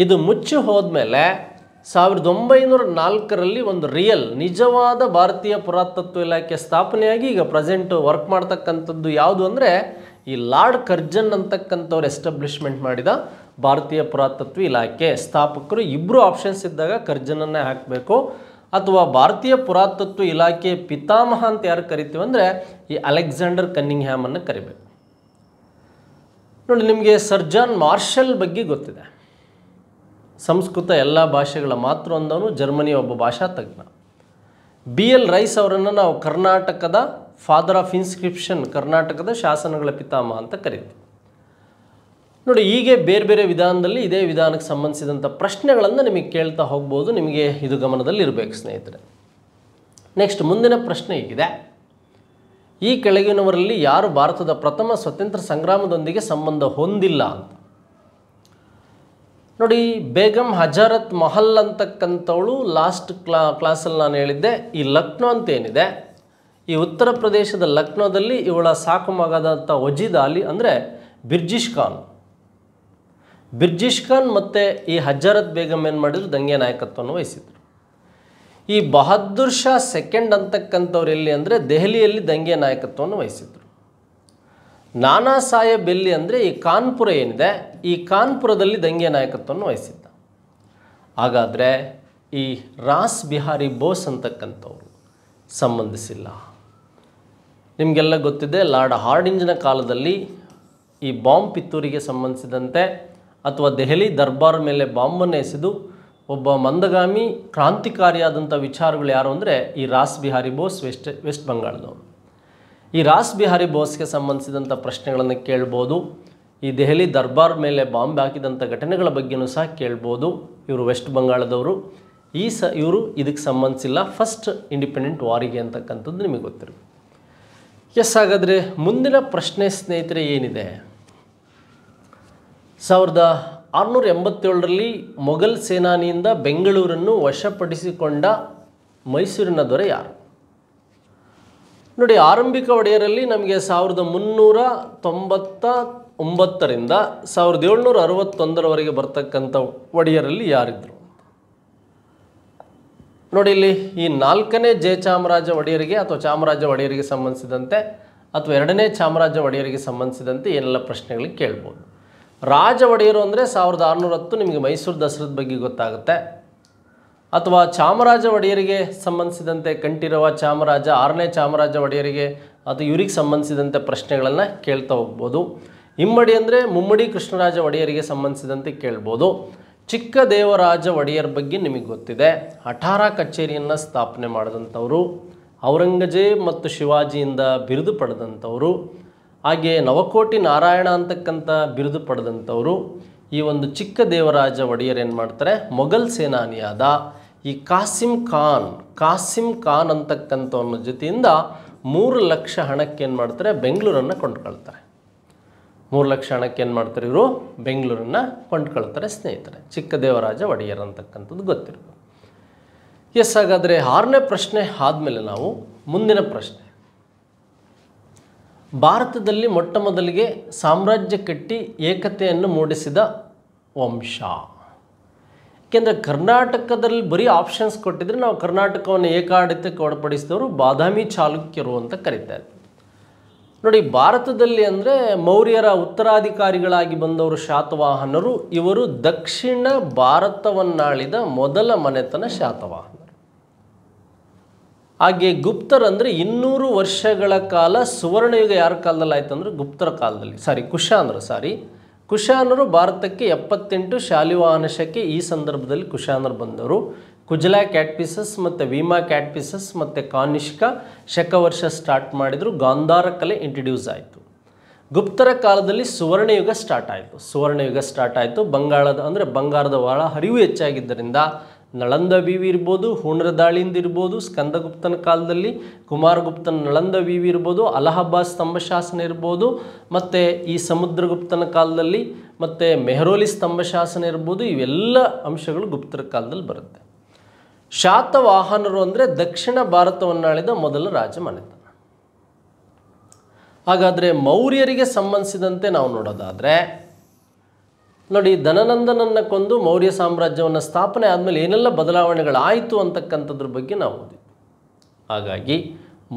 Speaker 1: ಇದು ಮುಚ್ಚಿ ಹೋದ್ಮೇಲೆ 1904ರಲ್ಲಿ ಒಂದು ನಿಜವಾದ ಭಾರತೀಯ ಪುರಾತತ್ವ ಇಲಾಖೆ ಸ್ಥಾಪನೆಯಾಗಿ ಈಗ ಪ್ರೆಸೆಂಟ್ ವರ್ಕ್ ಮಾಡ್ತಕ್ಕಂಥದ್ದು ಯಾವುದು ಅಂದರೆ ಈ ಲಾರ್ಡ್ ಕರ್ಜನ್ ಅಂತಕ್ಕಂಥವ್ರು ಎಸ್ಟಾಬ್ಲಿಷ್ಮೆಂಟ್ ಮಾಡಿದ ಭಾರತೀಯ ಪುರಾತತ್ವ ಇಲಾಖೆ. ಸ್ಥಾಪಕರು ಇಬ್ಬರು ಆಪ್ಷನ್ಸ್ ಇದ್ದಾಗ ಕರ್ಜನನ್ನೇ ಹಾಕಬೇಕು, ಅಥವಾ ಭಾರತೀಯ ಪುರಾತತ್ವ ಇಲಾಖೆ ಪಿತಾಮಹ ಅಂತ ಯಾರು ಕರಿತೀವಿ ಅಂದರೆ ಈ ಅಲೆಕ್ಸಾಂಡರ್ ಕನ್ನಿಂಗ್ ಹ್ಯಾಮನ್ನು ಕರಿಬೇಕು. ನೋಡಿ, ನಿಮಗೆ ಸರ್ ಜಾನ್ ಮಾರ್ಷಲ್ ಬಗ್ಗೆ ಗೊತ್ತಿದೆ. ಸಂಸ್ಕೃತ ಎಲ್ಲ ಭಾಷೆಗಳ ಮಾತೃ ಅಂದವನು, ಜರ್ಮನಿಯ ಒಬ್ಬ ಭಾಷಾ ತಜ್ಞ. BL ರೈಸ್ ಅವರನ್ನು ನಾವು ಕರ್ನಾಟಕದ ಫಾದರ್ ಆಫ್ ಇನ್ಸ್ಕ್ರಿಪ್ಷನ್, ಕರ್ನಾಟಕದ ಶಾಸನಗಳ ಪಿತಾಮಹ ಅಂತ ಕರಿತೀವಿ. ನೋಡಿ, ಹೀಗೆ ಬೇರೆ ಬೇರೆ ವಿಧಾನದಲ್ಲಿ ಇದೇ ವಿಧಾನಕ್ಕೆ ಸಂಬಂಧಿಸಿದಂಥ ಪ್ರಶ್ನೆಗಳನ್ನು ನಿಮಗೆ ಕೇಳ್ತಾ ಹೋಗ್ಬೋದು. ನಿಮಗೆ ಇದು ಗಮನದಲ್ಲಿ ಇರಬೇಕು ಸ್ನೇಹಿತರೆ. ನೆಕ್ಸ್ಟ್ ಮುಂದಿನ ಪ್ರಶ್ನೆ ಹೀಗಿದೆ: ಈ ಕೆಳಗಿನವರಲ್ಲಿ ಯಾರು ಭಾರತದ ಪ್ರಥಮ ಸ್ವತಂತ್ರ ಸಂಗ್ರಾಮದೊಂದಿಗೆ ಸಂಬಂಧ ಹೊಂದಿಲ್ಲ ಅಂತ? ನೋಡಿ, ಬೇಗಂ ಹಜಾರತ್ ಮಹಲ್ ಅಂತಕ್ಕಂಥವಳು ಲಾಸ್ಟ್ ಕ್ಲಾಸಲ್ಲಿ ನಾನು ಹೇಳಿದ್ದೆ. ಈ ಲಕ್ನೋ ಅಂತ ಏನಿದೆ, ಈ ಉತ್ತರ ಪ್ರದೇಶದ ಲಕ್ನೋದಲ್ಲಿ ಇವಳ ಸಾಕು ಮಗದಂಥ ವಜೀದ್ ಅಲಿ ಅಂದರೆ ಬಿರ್ಜಿಷ್ ಖಾನ್ ಮತ್ತು ಈ ಹಜಾರತ್ ಬೇಗಂ ಏನು ಮಾಡಿದ್ರು? ದಂಗೆ ನಾಯಕತ್ವವನ್ನು ವಹಿಸಿದರು. ಈ ಬಹದ್ದೂರ್ ಶಾ ಸೆಕೆಂಡ್ ಅಂತಕ್ಕಂಥವ್ರು ಎಲ್ಲಿ ಅಂದರೆ ದೆಹಲಿಯಲ್ಲಿ ದಂಗೆ ನಾಯಕತ್ವವನ್ನು ವಹಿಸಿದರು. ನಾನಾ ಸಾಹೇಬ್ ಎಲ್ಲಿ ಅಂದರೆ ಈ ಕಾನ್ಪುರ ಏನಿದೆ, ಈ ಕಾನ್ಪುರದಲ್ಲಿ ದಂಗೆ ನಾಯಕತ್ವವನ್ನು ವಹಿಸಿದ್ದ. ಹಾಗಾದರೆ ಈ ರಾಸ್ ಬಿಹಾರಿ ಬೋಸ್ ಅಂತಕ್ಕಂಥವ್ರು ಸಂಬಂಧಿಸಿಲ್ಲ. ನಿಮಗೆಲ್ಲ ಗೊತ್ತಿದೆ, ಲಾರ್ಡ್ ಹಾರ್ಡಿಂಜ್ನ ಕಾಲದಲ್ಲಿ ಈ ಬಾಂಬ್ ಪಿತ್ತೂರಿಗೆ ಸಂಬಂಧಿಸಿದಂತೆ ಅಥವಾ ದೆಹಲಿ ದರ್ಬಾರ್ ಮೇಲೆ ಬಾಂಬನ್ನು ಎಸೆದು ಒಬ್ಬ ಮಂದಗಾಮಿ ಕ್ರಾಂತಿಕಾರಿಯಾದಂಥ ವಿಚಾರಗಳು ಯಾರು ಅಂದರೆ ಈ ರಾಸ್ ಬಿಹಾರಿ ಬೋಸ್, ವೆಸ್ಟ್ ಬಂಗಾಳದವರು. ಈ ರಾಸ್ ಬಿಹಾರಿ ಬೋಸ್ಗೆ ಸಂಬಂಧಿಸಿದಂಥ ಪ್ರಶ್ನೆಗಳನ್ನು ಕೇಳ್ಬೋದು. ಈ ದೆಹಲಿ ದರ್ಬಾರ್ ಮೇಲೆ ಬಾಂಬ್ ಹಾಕಿದಂಥ ಘಟನೆಗಳ ಬಗ್ಗೆಯೂ ಸಹ ಕೇಳ್ಬೋದು. ಇವರು ವೆಸ್ಟ್ ಬಂಗಾಳದವರು. ಇವರು ಇದಕ್ಕೆ ಸಂಬಂಧಿಸಿಲ್ಲ ಫಸ್ಟ್ ಇಂಡಿಪೆಂಡೆಂಟ್ ವಾರಿಗೆ ಅಂತಕ್ಕಂಥದ್ದು ನಿಮಗೆ ಗೊತ್ತಿರಬೇಕು. ಎಸ್, ಹಾಗಾದರೆ ಮುಂದಿನ ಪ್ರಶ್ನೆ ಸ್ನೇಹಿತರೆ ಏನಿದೆ? 1687ರಲ್ಲಿ ಮೊಘಲ್ ಸೇನಾನಿಯಿಂದ ಬೆಂಗಳೂರನ್ನು ವಶಪಡಿಸಿಕೊಂಡ ಮೈಸೂರಿನ ದೊರೆ ಯಾರು? ನೋಡಿ, ಆರಂಭಿಕ ಒಡೆಯರಲ್ಲಿ ನಮಗೆ 1399ರಿಂದ 1761ರವರೆಗೆ ಬರ್ತಕ್ಕಂಥ ಒಡೆಯರಲ್ಲಿ ಯಾರಿದ್ರು? ನೋಡಿ, ಇಲ್ಲಿ ಈ 4ನೇ ಜಯಚಾಮರಾಜ ಒಡೆಯರಿಗೆ ಅಥವಾ ಚಾಮರಾಜ ಒಡೆಯರಿಗೆ ಸಂಬಂಧಿಸಿದಂತೆ ಅಥವಾ 2ನೇ ಚಾಮರಾಜ ಒಡೆಯರಿಗೆ ಸಂಬಂಧಿಸಿದಂತೆ ಏನೆಲ್ಲ ಪ್ರಶ್ನೆಗಳಿಗೆ ಕೇಳ್ಬೋದು. ರಾಜ ಒಡೆಯರು ಅಂದರೆ 1610 ನಿಮಗೆ ಮೈಸೂರು ದಸರಾದ ಬಗ್ಗೆ ಗೊತ್ತಾಗುತ್ತೆ. ಅಥವಾ ಚಾಮರಾಜ ಒಡೆಯರಿಗೆ ಸಂಬಂಧಿಸಿದಂತೆ ಕಂಠೀರವ ಚಾಮರಾಜ, 6ನೇ ಚಾಮರಾಜ ಒಡೆಯರಿಗೆ ಅಥವಾ ಇವರಿಗೆ ಸಂಬಂಧಿಸಿದಂತೆ ಪ್ರಶ್ನೆಗಳನ್ನು ಕೇಳ್ತಾ ಹೋಗ್ಬೋದು. ಇಮ್ಮಡಿ ಅಂದರೆ ಮುಮ್ಮಡಿ ಕೃಷ್ಣರಾಜ ಒಡೆಯರಿಗೆ ಸಂಬಂಧಿಸಿದಂತೆ ಕೇಳ್ಬೋದು. ಚಿಕ್ಕ ದೇವರಾಜ ಒಡೆಯರ್ ಬಗ್ಗೆ ನಿಮಗೆ ಗೊತ್ತಿದೆ. ಅಠಾರ ಕಚೇರಿಯನ್ನು ಸ್ಥಾಪನೆ ಮಾಡಿದಂಥವರು, ಔರಂಗಜೇಬ್ ಮತ್ತು ಶಿವಾಜಿಯಿಂದ ಬಿರುದು ಪಡೆದಂಥವರು, ಹಾಗೆ ನವಕೋಟಿ ನಾರಾಯಣ ಅಂತಕ್ಕಂಥ ಬಿರುದು ಪಡೆದಂಥವರು. ಈ ಒಂದು ಚಿಕ್ಕ ದೇವರಾಜ ಒಡೆಯರ್ ಏನು ಮಾಡ್ತಾರೆ? ಮೊಘಲ್ ಸೇನಾನಿಯಾದ ಈ ಕಾಸಿಂ ಖಾನ್ ಅಂತಕ್ಕಂಥವನ ಜೊತೆಯಿಂದ 3 ಲಕ್ಷ ಹಣಕ್ಕೆ ಏನು ಮಾಡ್ತಾರೆ? ಬೆಂಗಳೂರನ್ನು ಕೊಂಡ್ಕೊಳ್ತಾರೆ. 3 ಲಕ್ಷ ಹಣಕ್ಕೆ ಏನು ಮಾಡ್ತಾರೆ? ಇವರು ಬೆಂಗಳೂರನ್ನು ಕೊಂಡ್ಕೊಳ್ತಾರೆ ಸ್ನೇಹಿತರೆ. ಚಿಕ್ಕ ದೇವರಾಜ ಒಡೆಯರ್ ಅಂತಕ್ಕಂಥದ್ದು ಗೊತ್ತಿರಬೇಕು. ಎಸ್, ಹಾಗಾದರೆ 6ನೇ ಪ್ರಶ್ನೆ ಆದಮೇಲೆ ನಾವು ಮುಂದಿನ ಪ್ರಶ್ನೆ. ಭಾರತದಲ್ಲಿ ಮೊಟ್ಟ ಮೊದಲಿಗೆ ಸಾಮ್ರಾಜ್ಯ ಕಟ್ಟಿ ಏಕತೆಯನ್ನು ಮೂಡಿಸಿದ ವಂಶ? ಏಕೆಂದರೆ ಕರ್ನಾಟಕದಲ್ಲಿ ಬರೀ ಆಪ್ಷನ್ಸ್ ಕೊಟ್ಟಿದ್ರೆ ನಾವು ಕರ್ನಾಟಕವನ್ನು ಏಕಾಡಳಿತಕ್ಕೆ ಒಳಪಡಿಸಿದವರು ಬಾದಾಮಿ ಚಾಲುಕ್ಯರು ಅಂತ ಕರೀತಾ ಇದ್ವಿ. ನೋಡಿ, ಭಾರತದಲ್ಲಿ ಅಂದರೆ ಮೌರ್ಯರ ಉತ್ತರಾಧಿಕಾರಿಗಳಾಗಿ ಬಂದವರು ಶಾತವಾಹನರು. ಇವರು ದಕ್ಷಿಣ ಭಾರತವನ್ನಾಳಿದ ಮೊದಲ ಮನೆತನ ಶಾತವಾಹನರು. ಹಾಗೆ ಗುಪ್ತರಂದರೆ 200 ವರ್ಷಗಳ ಕಾಲ ಸುವರ್ಣಯುಗ ಯಾರ ಕಾಲದಲ್ಲಿ ಆಯ್ತು ಅಂದರೆ ಗುಪ್ತರ ಕಾಲದಲ್ಲಿ, ಕುಶಾನರು ಭಾರತಕ್ಕೆ 78 ಶಾಲಿವಾಹನ ಶಕೆ. ಈ ಸಂದರ್ಭದಲ್ಲಿ ಕುಶಾನರು ಬಂದವರು. ಕುಜಲಾ ಕ್ಯಾಟ್ಪಿಸಸ್ ಮತ್ತು ವೀಮಾ ಕ್ಯಾಟ್ಪಿಸಸ್ ಮತ್ತು ಕಾನಿಷ್ಕ ಶಕವರ್ಷ ಸ್ಟಾರ್ಟ್ ಮಾಡಿದರು. ಗಾಂಧಾರ ಕಲೆ ಇಂಟ್ರಡ್ಯೂಸ್ ಆಯಿತು. ಗುಪ್ತರ ಕಾಲದಲ್ಲಿ ಸುವರ್ಣಯುಗ ಸ್ಟಾರ್ಟ್ ಆಯಿತು. ಬಂಗಾರದ ಒಳ ಹರಿವು ಹೆಚ್ಚಾಗಿದ್ದರಿಂದ ನಳಂದ ವಿವಿ ಇರ್ಬೋದು, ಹೂಣರ ದಾಳಿಯಿಂದ ಇರ್ಬೋದು, ಸ್ಕಂದಗುಪ್ತನ ಕಾಲದಲ್ಲಿ ಕುಮಾರಗುಪ್ತನ ನಳಂದ ವಿವಿ ಇರ್ಬೋದು, ಅಲಹಾಬಾದ್ ಸ್ತಂಭಶಾಸನ ಇರ್ಬೋದು, ಮತ್ತು ಈ ಸಮುದ್ರಗುಪ್ತನ ಕಾಲದಲ್ಲಿ ಮತ್ತು ಮೆಹರೋಲಿ ಸ್ತಂಭಶಾಸನ ಇರ್ಬೋದು. ಇವೆಲ್ಲ ಅಂಶಗಳು ಗುಪ್ತರ ಕಾಲದಲ್ಲಿ ಬರುತ್ತೆ. ಶಾತವಾಹನರು ಅಂದರೆ ದಕ್ಷಿಣ ಭಾರತವನ್ನಾಳಿದ ಮೊದಲ ರಾಜಮನೆತನ. ಹಾಗಾದರೆ ಮೌರ್ಯರಿಗೆ ಸಂಬಂಧಿಸಿದಂತೆ ನಾವು ನೋಡೋದಾದರೆ ನೋಡಿ, ಧನನಂದನನ್ನು ಕೊಂದು ಮೌರ್ಯ ಸಾಮ್ರಾಜ್ಯವನ್ನು ಸ್ಥಾಪನೆ ಆದಮೇಲೆ ಏನೆಲ್ಲ ಬದಲಾವಣೆಗಳಾಯಿತು ಅಂತಕ್ಕಂಥದ್ರ ಬಗ್ಗೆ ನಾವು ಓದಿದ್ವಿ. ಹಾಗಾಗಿ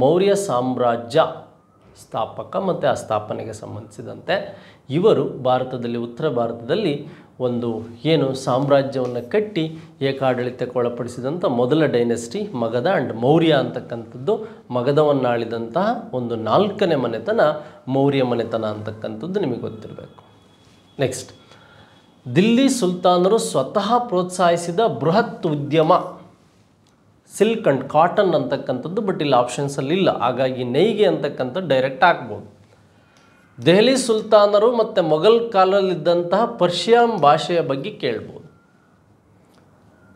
Speaker 1: ಮೌರ್ಯ ಸಾಮ್ರಾಜ್ಯ ಸ್ಥಾಪಕ ಮತ್ತು ಆ ಸ್ಥಾಪನೆಗೆ ಸಂಬಂಧಿಸಿದಂತೆ ಇವರು ಭಾರತದಲ್ಲಿ, ಉತ್ತರ ಭಾರತದಲ್ಲಿ ಒಂದು ಸಾಮ್ರಾಜ್ಯವನ್ನು ಕಟ್ಟಿ ಏಕಾಡಳಿತಕ್ಕೆ ಒಳಪಡಿಸಿದಂಥ ಮೊದಲ ಡೈನೆಸ್ಟಿ ಮಗಧ ಆ್ಯಂಡ್ ಮೌರ್ಯ ಅಂತಕ್ಕಂಥದ್ದು. ಮಗಧವನ್ನಾಳಿದಂತಹ ಒಂದು 4ನೇ ಮನೆತನ ಮೌರ್ಯ ಮನೆತನ ಅಂತಕ್ಕಂಥದ್ದು ನಿಮಗೆ ಗೊತ್ತಿರಬೇಕು. ನೆಕ್ಸ್ಟ್, ದಿಲ್ಲಿ ಸುಲ್ತಾನರು ಸ್ವತಃ ಪ್ರೋತ್ಸಾಹಿಸಿದ ಬೃಹತ್ ಉದ್ಯಮ ಸಿಲ್ಕ್ ಆ್ಯಂಡ್ ಕಾಟನ್ ಅಂತಕ್ಕಂಥದ್ದು. ಬಟ್ ಇಲ್ಲಿ ಆಪ್ಷನ್ಸಲ್ಲಿ ಇಲ್ಲ, ಹಾಗಾಗಿ ನೈಗೆ ಅಂತಕ್ಕಂಥದ್ದು ಡೈರೆಕ್ಟ್ ಆಗ್ಬೋದು. ದೆಹಲಿ ಸುಲ್ತಾನರು ಮತ್ತು ಮೊಘಲ್ ಕಾಲದಲ್ಲಿದ್ದಂತಹ ಪರ್ಷಿಯನ್ ಭಾಷೆಯ ಬಗ್ಗೆ ಕೇಳ್ಬೋದು.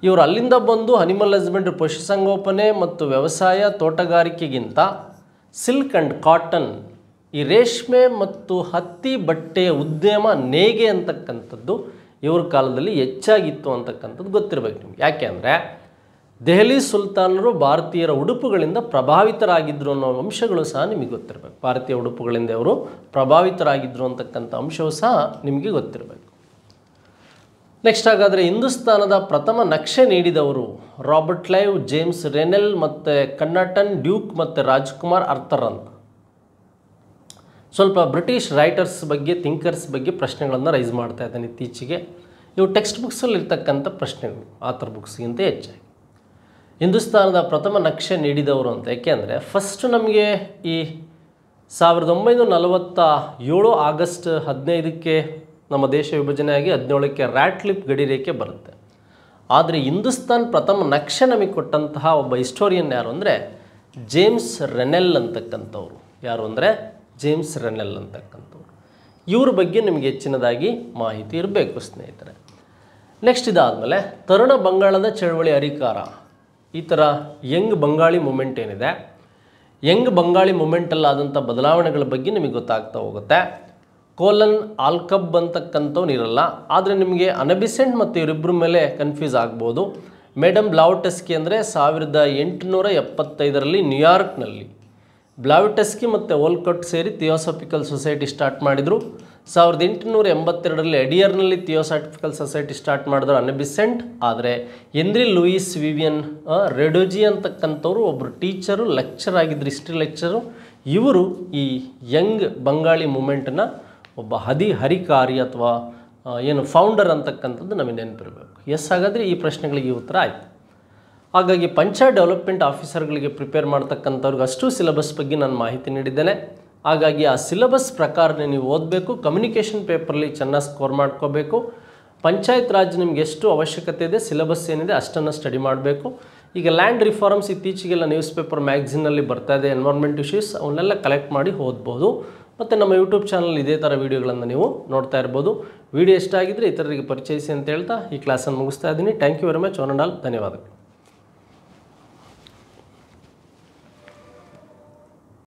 Speaker 1: ಇವರು ಅಲ್ಲಿಂದ ಬಂದು ಅನಿಮಲ್ ಹಸ್ಬೆಂಡ್ರಿ, ಪಶುಸಂಗೋಪನೆ ಮತ್ತು ವ್ಯವಸಾಯ, ತೋಟಗಾರಿಕೆಗಿಂತ ಸಿಲ್ಕ್ ಆ್ಯಂಡ್ ಕಾಟನ್, ಈ ರೇಷ್ಮೆ ಮತ್ತು ಹತ್ತಿ ಬಟ್ಟೆಯ ಉದ್ಯಮ ನೇಯ್ಗೆ ಅಂತಕ್ಕಂಥದ್ದು ಇವ್ರ ಕಾಲದಲ್ಲಿ ಹೆಚ್ಚಾಗಿತ್ತು ಅಂತಕ್ಕಂಥದ್ದು ಗೊತ್ತಿರಬೇಕು ನಿಮ್ಗೆ. ಯಾಕೆ ಅಂದರೆ ದೆಹಲಿ ಸುಲ್ತಾನರು ಭಾರತೀಯರ ಉಡುಪುಗಳಿಂದ ಪ್ರಭಾವಿತರಾಗಿದ್ದರು ಅನ್ನೋ ಅಂಶಗಳು ಸಹ ನಿಮಗೆ ಗೊತ್ತಿರಬೇಕು. ಭಾರತೀಯ ಉಡುಪುಗಳಿಂದ ಅವರು ಪ್ರಭಾವಿತರಾಗಿದ್ದರು ಅಂತಕ್ಕಂಥ ಅಂಶವು ಸಹ ನಿಮಗೆ ಗೊತ್ತಿರಬೇಕು. ನೆಕ್ಸ್ಟ್, ಹಾಗಾದರೆ ಹಿಂದೂಸ್ತಾನದ ಪ್ರಥಮ ನಕ್ಷೆ ನೀಡಿದವರು ರಾಬರ್ಟ್ ಕ್ಲೈವ್, ಜೇಮ್ಸ್ ರೆನೆಲ್ ಮತ್ತು ಕನ್ನಟನ್ ಡ್ಯೂಕ್ ಮತ್ತು ರಾಜ್ಕುಮಾರ್ ಅರ್ಥರ್ ಅಂತ. ಸ್ವಲ್ಪ ಬ್ರಿಟಿಷ್ ರೈಟರ್ಸ್ ಬಗ್ಗೆ, ಥಿಂಕರ್ಸ್ ಬಗ್ಗೆ ಪ್ರಶ್ನೆಗಳನ್ನು ರೈಸ್ ಮಾಡ್ತಾ ಇದ್ದಾನೆ ಇತ್ತೀಚೆಗೆ. ಇವು ಟೆಕ್ಸ್ಟ್ ಬುಕ್ಸಲ್ಲಿ ಇರ್ತಕ್ಕಂಥ ಪ್ರಶ್ನೆಗಳು, ಆಥರ್ ಬುಕ್ಸ್ಗಿಂತ ಹೆಚ್ಚಾಗಿ. ಹಿಂದೂಸ್ತಾನದ ಪ್ರಥಮ ನಕ್ಷೆ ನೀಡಿದವರು ಅಂತ ಯಾಕೆ ಅಂದರೆ ಫಸ್ಟ್ ನಮಗೆ ಈ 1947 ಆಗಸ್ಟ್ 15ಕ್ಕೆ ನಮ್ಮ ದೇಶ ವಿಭಜನೆಯಾಗಿ 17ಕ್ಕೆ ರ್ಯಾಟ್ಲಿಪ್ ಗಡಿರೇಖೆ ಬರುತ್ತೆ. ಆದರೆ ಹಿಂದೂಸ್ತಾನ್ ಪ್ರಥಮ ನಕ್ಷೆ ನಮಗೆ ಕೊಟ್ಟಂತಹ ಒಬ್ಬ ಹಿಸ್ಟೋರಿಯನ್ ಯಾರು ಅಂದರೆ ಜೇಮ್ಸ್ ರೆನೆಲ್ ಅಂತಕ್ಕಂಥವ್ರು. ಯಾರು ಅಂದರೆ ಜೇಮ್ಸ್ ರೆನೆಲ್ ಅಂತಕ್ಕಂಥವ್ರು. ಇವ್ರ ಬಗ್ಗೆ ನಿಮಗೆ ಹೆಚ್ಚಿನದಾಗಿ ಮಾಹಿತಿ ಇರಬೇಕು ಸ್ನೇಹಿತರೆ. ನೆಕ್ಸ್ಟ್, ಇದಾದಮೇಲೆ ತರುಣ ಬಂಗಾಳದ ಚಳವಳಿ ಹರಿಕಾರ, ಈ ಥರ ಯಂಗ್ ಬಂಗಾಳಿ ಮೂಮೆಂಟ್ ಏನಿದೆ, ಯಂಗ್ ಬಂಗಾಳಿ ಮೂಮೆಂಟಲ್ಲಾದಂಥ ಬದಲಾವಣೆಗಳ ಬಗ್ಗೆ ನಿಮಗೆ ಗೊತ್ತಾಗ್ತಾ ಹೋಗುತ್ತೆ. ಕೋಲನ್ ಆಲ್ಕಬ್ ಅಂತಕ್ಕಂಥವ್ನು ಇರಲ್ಲ, ಆದರೆ ನಿಮಗೆ ಅನಬಿಸೆಂಟ್ ಮತ್ತು ಇವರಿಬ್ಬರ ಮೇಲೆ ಕನ್ಫ್ಯೂಸ್ ಆಗ್ಬೋದು. ಮೇಡಮ್ ಬ್ಲಾವಟಸ್ಕಿ ಅಂದರೆ 1875ರಲ್ಲಿ ನ್ಯೂಯಾರ್ಕ್ನಲ್ಲಿ ಬ್ಲಾವಟಸ್ಕಿ ಮತ್ತು ಓಲ್ಕಟ್ ಸೇರಿ ಥಿಯೋಸಾಫಿಕಲ್ ಸೊಸೈಟಿ ಸ್ಟಾರ್ಟ್ ಮಾಡಿದರು. 1882ರಲ್ಲಿ ಅಡಿಯರ್ನಲ್ಲಿ ಥಿಯೋಸಾಫಿಕಲ್ ಸೊಸೈಟಿ ಸ್ಟಾರ್ಟ್ ಮಾಡಿದ್ರು ಅನಬಿಸೆಂಟ್. ಆದರೆ ಹೆನ್ರಿ ಲೂಯಿಸ್ ವಿವಿಯನ್ ರೆಡೋಜಿ ಅಂತಕ್ಕಂಥವ್ರು ಒಬ್ಬರು ಟೀಚರು, ಲೆಕ್ಚರ್ ಆಗಿದ್ದರು, ಹಿಸ್ಟ್ರಿ ಲೆಕ್ಚರು. ಇವರು ಈ ಯಂಗ್ ಬಂಗಾಳಿ ಮೂಮೆಂಟನ್ನು ಒಬ್ಬ ಹರಿಕಾರಿ ಅಥವಾ ಫೌಂಡರ್ ಅಂತಕ್ಕಂಥದ್ದು ನಮಗೆ ನೆನಪಿರಬೇಕು. ಹಾಗಾದರೆ ಈ ಪ್ರಶ್ನೆಗಳಿಗೆ ಉತ್ತರ ಆಯಿತು. ಹಾಗಾಗಿ ಪಂಚಾಯತ್ ಡೆವಲಪ್ಮೆಂಟ್ ಆಫೀಸರ್ಗಳಿಗೆ ಪ್ರಿಪೇರ್ ಮಾಡ್ತಕ್ಕಂಥವ್ರಿಗೆ ಅಷ್ಟು ಸಿಲೆಬಸ್ ಬಗ್ಗೆ ನಾನು ಮಾಹಿತಿ ನೀಡಿದ್ದೇನೆ. ಹಾಗಾಗಿ ಆ ಸಿಲೆಬಸ್ ಪ್ರಕಾರನೇ ನೀವು ಓದಬೇಕು. ಕಮ್ಯುನಿಕೇಷನ್ ಪೇಪರಲ್ಲಿ ಚೆನ್ನಾಗಿ ಸ್ಕೋರ್ ಮಾಡ್ಕೋಬೇಕು. ಪಂಚಾಯತ್ ರಾಜ್ ನಿಮ್ಗೆ ಎಷ್ಟು ಅವಶ್ಯಕತೆ ಇದೆ, ಸಿಲೆಬಸ್ ಏನಿದೆ ಅಷ್ಟನ್ನು ಸ್ಟಡಿ ಮಾಡಬೇಕು. ಈಗ ಲ್ಯಾಂಡ್ ರಿಫಾರ್ಮ್ಸ್ ಇತ್ತೀಚೆಗೆಲ್ಲ ನ್ಯೂಸ್ ಪೇಪರ್ ಮ್ಯಾಗ್ಝಿನಲ್ಲಿ ಬರ್ತಾ ಇದೆ, ಎನ್ವೈರ್ಮೆಂಟ್ ಇಶ್ಯೂಸ್, ಅವನ್ನೆಲ್ಲ ಕಲೆಕ್ಟ್ ಮಾಡಿ ಓದ್ಬೋದು. ಮತ್ತು ನಮ್ಮ ಯೂಟ್ಯೂಬ್ ಚಾನಲ್ ಇದೇ ಥರ ವೀಡಿಯೋಗಳನ್ನು ನೀವು ನೋಡ್ತಾ ಇರ್ಬೋದು. ವಿಡಿಯೋ ಇಷ್ಟ ಆಗಿದ್ದರೆ ಇತರರಿಗೆ ಪರಿಚಯಿಸಿ ಅಂತ ಹೇಳ್ತಾ ಈ ಕ್ಲಾಸನ್ನು ಮುಗಿಸ್ತಾ ಇದ್ದೀನಿ. Thank you very much. One and all ಧನ್ಯವಾದಗಳು.